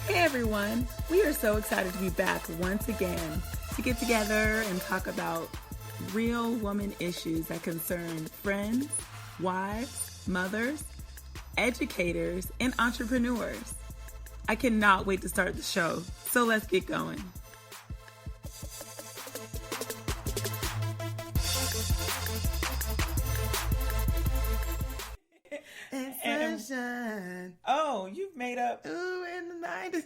Hey everyone, we are so excited to be back once again to get together and talk about real woman issues that concern friends, wives, mothers, educators, and entrepreneurs. I cannot wait to start the show, so let's get going. Oh, you've made up. Ooh, in the 90s.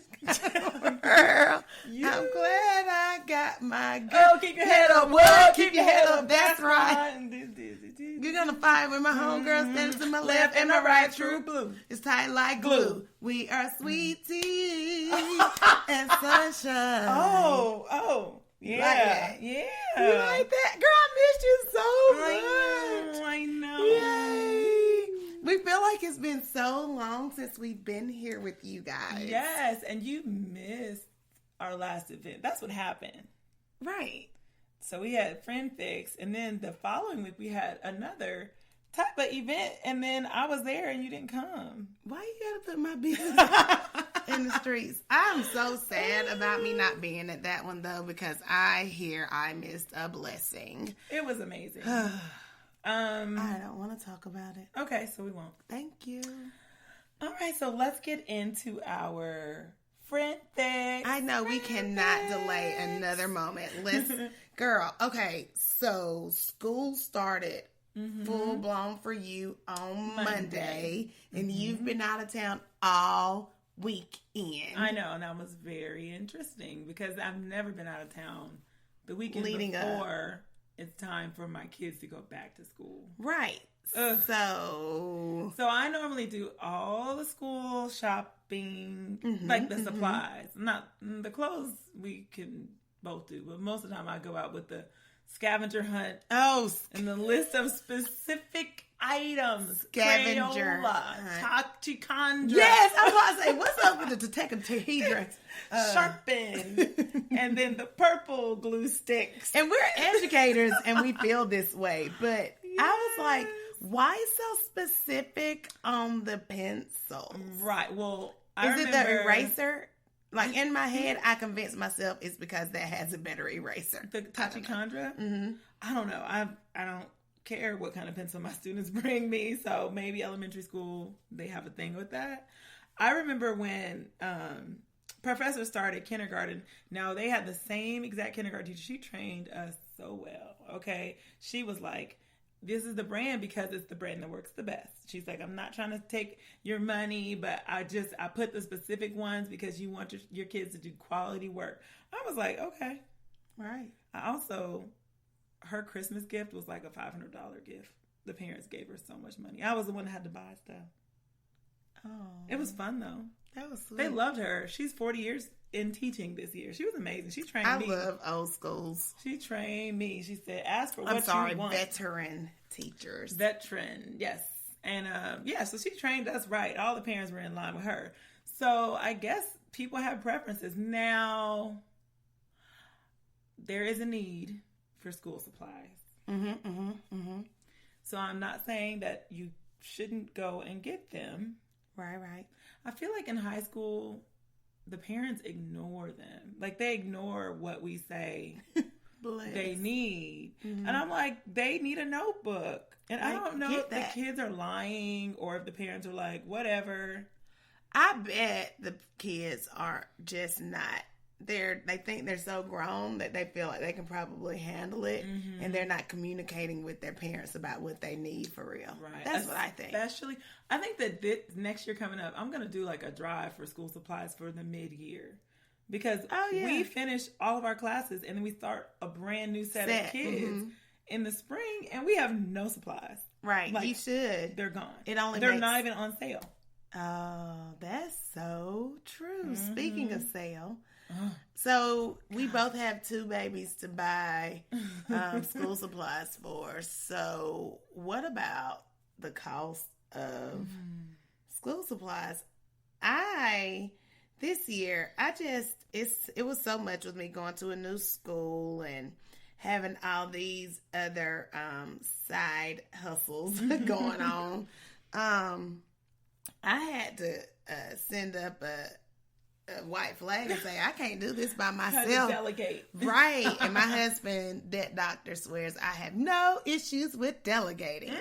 Girl, I'm glad I got my girl. Oh, keep your head up. Whoa, keep your head up. That's right. You're going to fight with my homegirl standing to my left and my right. True blue. It's tight like glue. We are sweet tea and sunshine. Oh. Yeah. Like that? Yeah. You like that? Girl, I missed you so much. I know. Yay. We feel like it's been so long since we've been here with you guys. Yes, and you missed our last event. That's what happened. Right. So we had Friend Fix, and then the following week we had another type of event, and then I was there and you didn't come. Why you gotta put my business in the streets? I'm so sad about me not being at that one, though, because I missed a blessing. It was amazing. I don't want to talk about it. Okay, so we won't. Thank you. All right, so let's get into our Friend Fix. I know we cannot delay another moment. Girl, okay, so school started full blown for you on Monday, and you've been out of town all weekend. I know, and that was very interesting because I've never been out of town the weekend leading before. It's time for my kids to go back to school. Right. So I normally do all the school shopping, like the supplies. Not the clothes we can both do, but most of the time I go out with the scavenger hunt. Oh, and the list of specific items. Scavenger Crayola, Tachikandra. Yes, I was about to say, what's up with the tetrahedron? Sharpen. And then the purple glue sticks. And we're educators and we feel this way. But yes. I was like, why so specific on the pencils? Right. Well, Is it the eraser? Like in my head, I convinced myself it's because that has a better eraser. The Tachikandra? I don't know. I don't care what kind of pencil my students bring me. So maybe elementary school, they have a thing with that. I remember when professors started kindergarten. Now, they had the same exact kindergarten teacher. She trained us so well, okay? She was like, this is the brand because it's the brand that works the best. She's like, I'm not trying to take your money, but I put the specific ones because you want your kids to do quality work. I was like, okay. Right. I also, her Christmas gift was like a $500 gift. The parents gave her so much money. I was the one that had to buy stuff. Oh. It was fun, though. That was sweet. They loved her. She's 40 years in teaching this year. She was amazing. She trained me. I love old schools. She trained me. She said, ask for what you want. Veteran teachers. Veteran, yes. And so she trained us right. All the parents were in line with her. So I guess people have preferences. Now, there is a need for school supplies. So I'm not saying that you shouldn't go and get them. Right. I feel like in high school, the parents ignore them. Like, they ignore what we say they need. And I'm like, they need a notebook. And I don't know if the kids are lying or if the parents are like, whatever. I bet the kids are just not. They think they're so grown that they feel like they can probably handle it, and they're not communicating with their parents about what they need for real. Right. That's what I think. Especially, I think that this next year coming up, I'm going to do like a drive for school supplies for the mid-year. Because we finish all of our classes and then we start a brand new set of kids in the spring, and we have no supplies. Right. Like, you should. They're gone. They're not even on sale. Oh, that's so true. Speaking of sale, so we both have two babies to buy school supplies for. So what about the cost of school supplies? This year, it was so much with me going to a new school and having all these other side hustles going on. I had to send up a white flag and say, I can't do this by myself. Delegate. Right. And my husband, that doctor, swears I have no issues with delegating.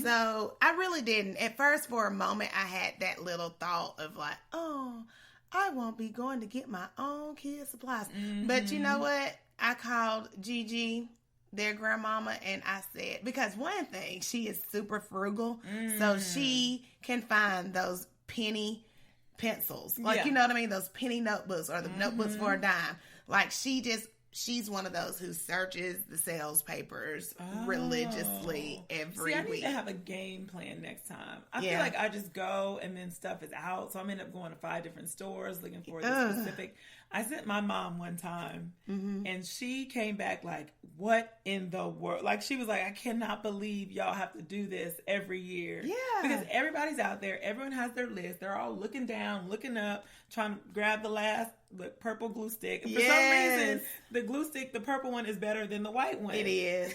So I really didn't. At first, for a moment, I had that little thought of like, oh, I won't be going to get my own kids' supplies. But you know what? I called Gigi, their grandmama, and I said, because one thing, she is super frugal, so she can find those penny pencils. Like, you know what I mean? Those penny notebooks or the notebooks for a dime. Like, she's one of those who searches the sales papers religiously every week. I need to have a game plan next time. I feel like I just go and then stuff is out. So I'm end up going to 5 different stores looking for the specific. I sent my mom one time and she came back like, what in the world? Like, she was like, I cannot believe y'all have to do this every year. Yeah. Because everybody's out there. Everyone has their list. They're all looking down, looking up, trying to grab the last purple glue stick. And for some reason, the glue stick, the purple one, is better than the white one. It is.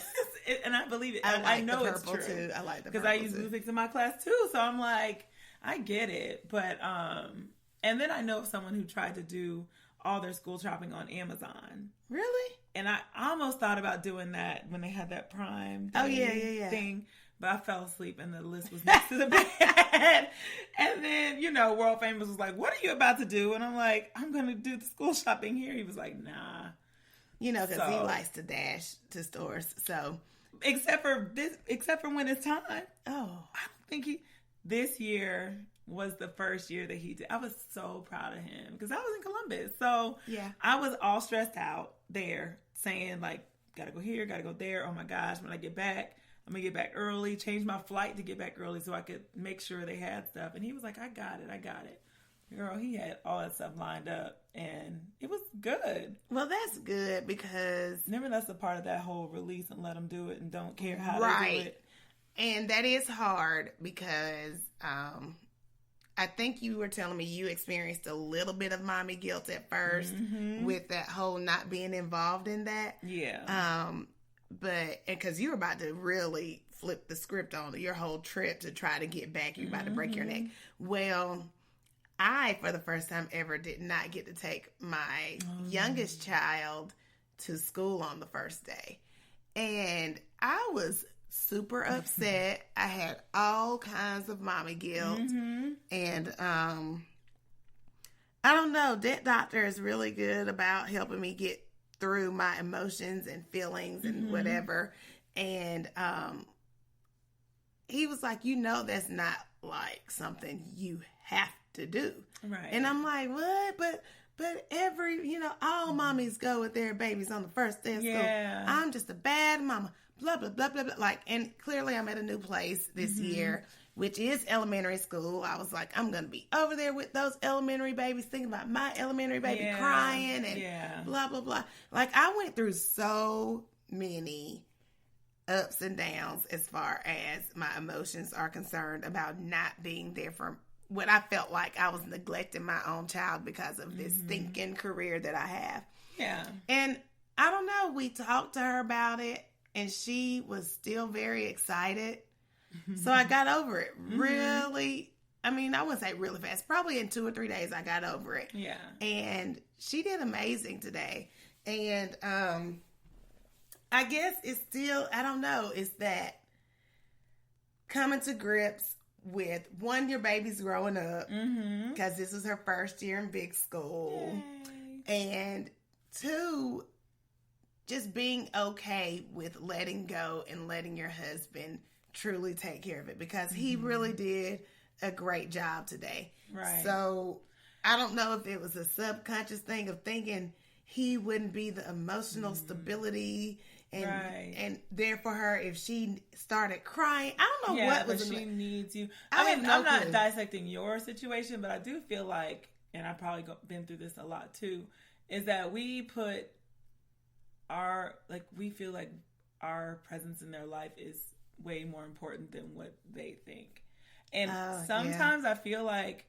And I believe it. I know the purple it's true. Too. I like the purple because I use glue sticks in my class too. So I'm like, I get it. But, and then I know of someone who tried to do all their school shopping on Amazon. Really? And I almost thought about doing that when they had that Prime thing. But I fell asleep and the list was next to the bed. And then, World Famous was like, what are you about to do? And I'm like, I'm going to do the school shopping here. He was like, nah. Because he likes to dash to stores. So, except for when it's time. Oh. I don't think this year was the first year that he did. I was so proud of him because I was in Columbus. So, I was all stressed out there saying, like, gotta go here, gotta go there. Oh my gosh, when I get back, I'm gonna get back early, change my flight to get back early so I could make sure they had stuff. And he was like, I got it. Girl, he had all that stuff lined up and it was good. Well, that's good because... Remember, that's a part of that whole release and let them do it and don't care how they do it. And that is hard because I think you were telling me you experienced a little bit of mommy guilt at first with that whole not being involved in that. Yeah. But because you were about to really flip the script on your whole trip to try to get back, you're about to break your neck. Well, I, for the first time ever, did not get to take my youngest child to school on the first day. And I was super upset. I had all kinds of mommy guilt. And I don't know, that doctor is really good about helping me get through my emotions and feelings and whatever. And he was like, that's not like something you have to do. Right. And I'm like, what? But every, all mommies go with their babies on the first day of school. I'm just a bad mama. Blah, blah, blah, blah, blah. Like, and clearly I'm at a new place this year, which is elementary school. I was like, I'm going to be over there with those elementary babies, thinking about my elementary baby crying and blah, blah, blah. Like, I went through so many ups and downs as far as my emotions are concerned about not being there for what I felt like I was neglecting my own child because of this thinking career that I have. Yeah. And I don't know, we talked to her about it and she was still very excited. So I got over it really, I wouldn't say really fast. Probably in 2 or 3 days I got over it. Yeah. And she did amazing today. And I guess it's still, I don't know, it's that coming to grips with, one, your baby's growing up because this was her first year in big school. Yay. And 2, just being okay with letting go and letting your husband truly take care of it because he really did a great job today. Right. So I don't know if it was a subconscious thing of thinking he wouldn't be the emotional stability and there for her if she started crying. I don't know what was. She needs you. I'm not dissecting your situation, but I do feel like, and I've probably been through this a lot too, is that we put we feel like our presence in their life is way more important than what they think. And sometimes I feel like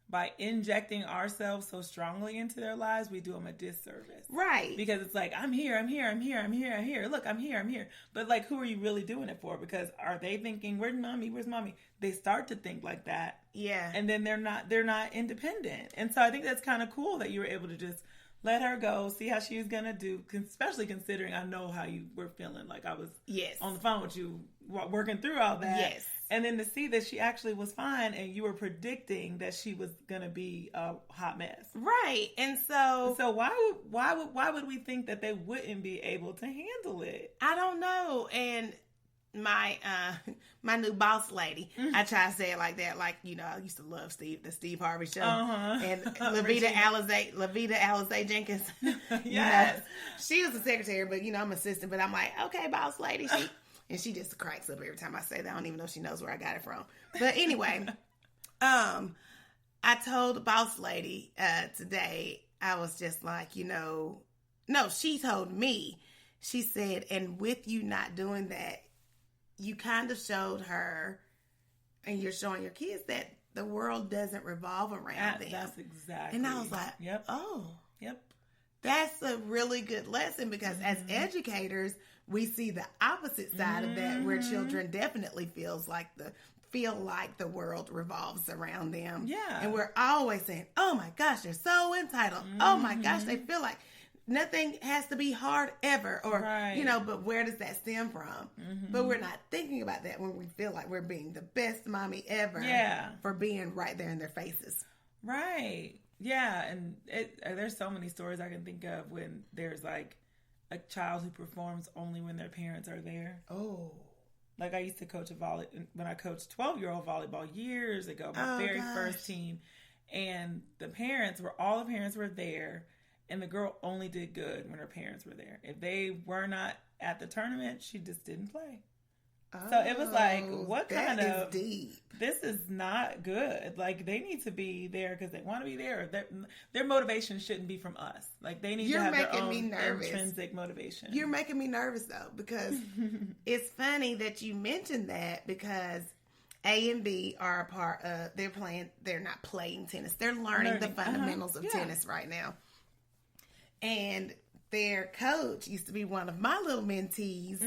by injecting ourselves so strongly into their lives, we do them a disservice. Right. Because it's like, I'm here. Look, I'm here. But like, who are you really doing it for? Because are they thinking, where's mommy? They start to think like that. Yeah. And then they're not independent. And so I think that's kind of cool that you were able to just let her go, see how she was going to do, especially considering I know how you were feeling. Like I was on the phone with you working through all that. Yes. And then to see that she actually was fine and you were predicting that she was going to be a hot mess. Right. And so why would we think that they wouldn't be able to handle it? I don't know. And my new boss lady, I try to say it like that. Like, you know, I used to love the Steve Harvey show. And Lavita Alizé Jenkins. Yes. You know, she was the secretary, but, you know, I'm assistant. But I'm like, okay, boss lady. And she just cracks up every time I say that. I don't even know if she knows where I got it from. But anyway, I told the boss lady today, I was just like, you know, no, she told me. She said, and with you not doing that, you kind of showed her, and you're showing your kids that the world doesn't revolve around them. That's exactly. And I was like, yep. Oh. Yep. That's a really good lesson because as educators, we see the opposite side of that where children definitely feel like the world revolves around them. Yeah. And we're always saying, oh my gosh, they're so entitled. Oh my gosh, they feel like nothing has to be hard ever. Or, you know, but where does that stem from? But we're not thinking about that when we feel like we're being the best mommy ever for being right there in their faces. Right. Yeah. And there's so many stories I can think of when there's like a child who performs only when their parents are there. Oh. Like I used to coach when I coached 12-year-old volleyball years ago, my very first team. And all the parents were there. And the girl only did good when her parents were there. If they were not at the tournament, she just didn't play. So it was like, what kind of... deep. This is not good. Like, they need to be there because they want to be there. Or their motivation shouldn't be from us. Like, they need to have their own intrinsic motivation. You're making me nervous, though, because it's funny that you mentioned that because A and B are a part of... They're not playing tennis. They're learning the fundamentals of tennis right now. And their coach used to be one of my little mentees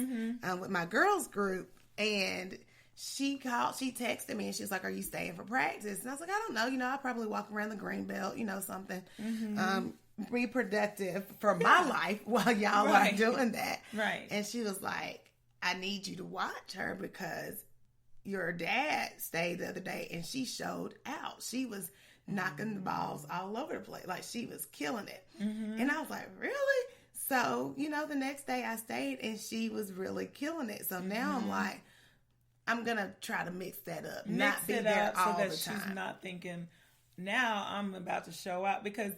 with my girls group. And she texted me and she was like, are you staying for practice? And I was like, I don't know. You know, I'll probably walk around the green belt, you know, something. Be productive for my life while y'all are doing that. Right. And she was like, I need you to watch her because your dad stayed the other day and she showed out. She was knocking the balls all over the place. Like, she was killing it. And I was like, really? So, you know, the next day I stayed and she was really killing it. So now I'm like, I'm going to try to mix that up. Not be there all the time. She's not thinking, now I'm about to show out because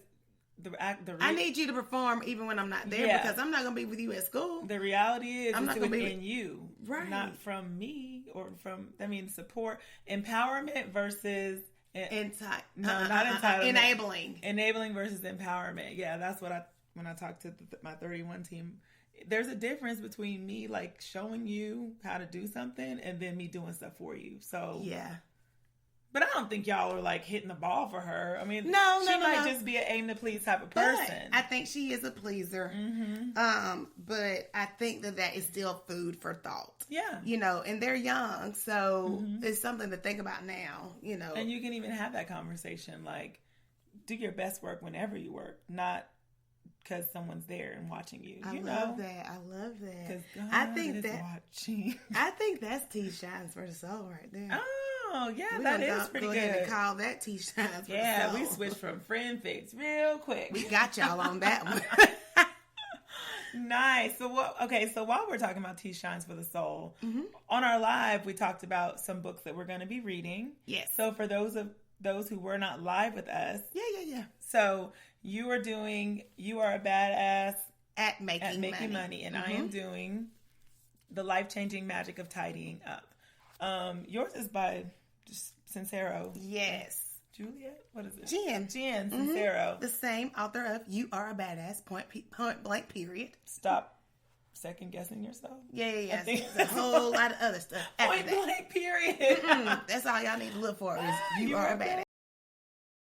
I need you to perform even when I'm not there because I'm not going to be with you at school. The reality is I'm it's not going to be in you, not from me or from, support, empowerment versus... not entitlement. Enabling versus empowerment. Yeah, that's what when I talked to my 31 team, there's a difference between me like showing you how to do something and then me doing stuff for you. So yeah. But I don't think y'all are like hitting the ball for her. I mean, she might just be an aim to please type of person. But I think she is a pleaser. But I think that is still food for thought. Yeah. You know, and they're young, so it's something to think about now, you know. And you can even have that conversation, like, do your best work whenever you work, not because someone's there and watching you. I love that. Because I think watching. I think that's Tea Shines for the Soul right there. Oh, yeah, that is pretty good. Go ahead and call that Tea Shines for the Soul. Yeah, we switched from friend fix real quick. We got y'all on that one. Nice. So while we're talking about Tea Shines for the Soul, on our live, we talked about some books that we're going to be reading. Yes. So for those who were not live with us. Yeah. So you are a badass at making money. And I am doing The Life-Changing Magic of Tidying Up. Yours is by Sincero. Yes. Juliet? What is it? Jen Sincero. The same author of You Are a Badass, point blank, period. Stop second guessing yourself. Yeah. There's a whole lot of other stuff. Point blank, period. That's all y'all need to look for is You Are a Badass.